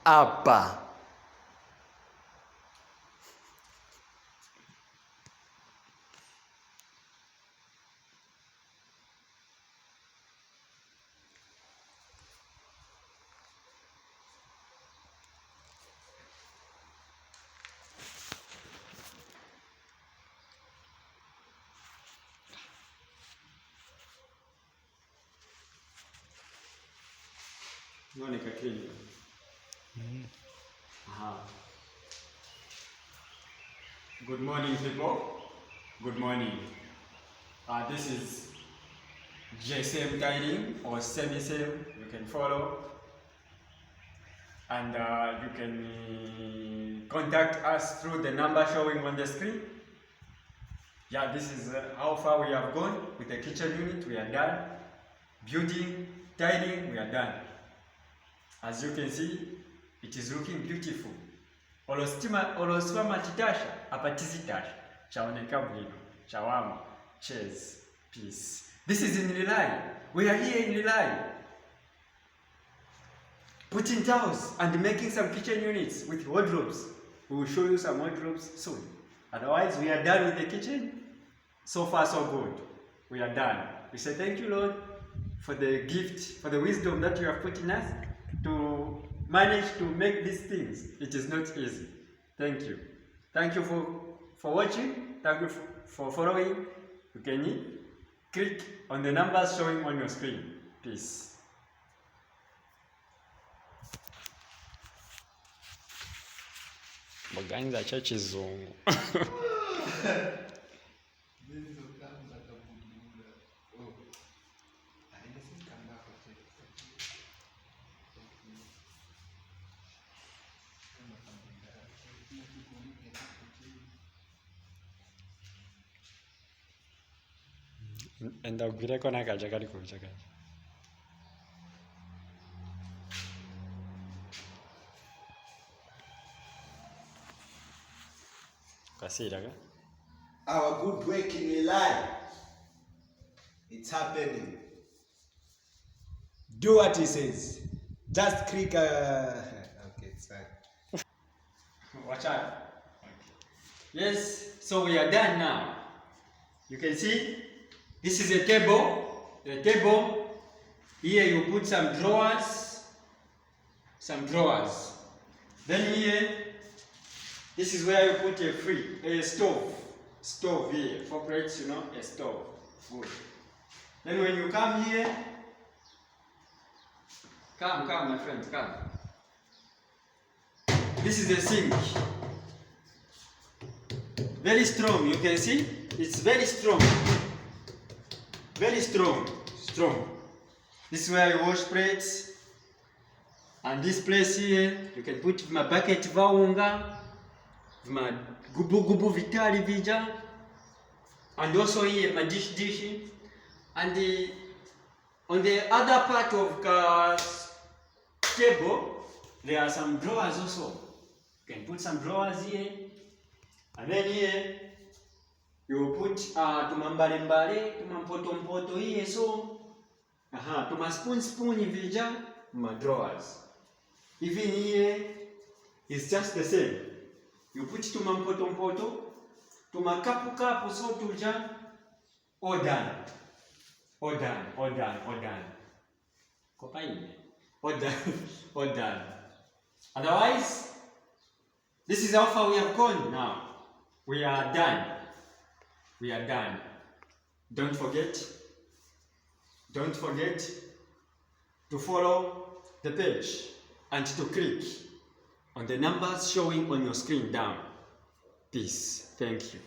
hapa. Monica clean. Good morning, people. Good morning. This is JSM guiding or semi-same. You can follow, and you can contact us through the number showing on the screen. Yeah, this is how far we have gone with the kitchen unit. We are done. Building, tidying, we are done. As you can see, it is looking beautiful. Olosima titasha, apatizitasha, chaoneka bwino, chawama, cheers, peace. This is in Lilai. We are here in Lilai. Putting tiles and making some kitchen units with wardrobes. We will show you some wardrobes soon. Otherwise, we are done with the kitchen. So far, so good. We are done. We say thank you, Lord, for the gift, for the wisdom that you have put in us to manage to make these things. It is not easy. Thank you. Thank you for watching. Thank you for following. You can click on the numbers showing on your screen. Peace. Baganza cha chizungu. Enda ugireko nakaja kali kuja kaja. Kasira ka? Our good work in life, it's happening. Do what he says. Just click. Okay, it's fine. Watch out. Okay. Yes, so we are done now. You can see this is a table. The table here you put some drawers. Then here, this is where you put a stove here for plates, you know, a stove. Good. Then when you come here, come my friend, come. This is the sink. Very strong, you can see? It's very strong. Very strong. This is where you wash plates. And this place here, you can put my bucket vaunga, my gubu vitali vija, and also here my dish. And on the other part of the table, there are some drawers also. You can put some drawers here, and then here you put tumambale, tumampoto here, so tuma spoon vija, my drawers. Even here, it's just the same. You put tumampoto, tumakapu, so tuja, all done. All done. Otherwise, this is how far we have gone now. We are done. Don't forget to follow the page and to click on the numbers showing on your screen down. Peace. Thank you.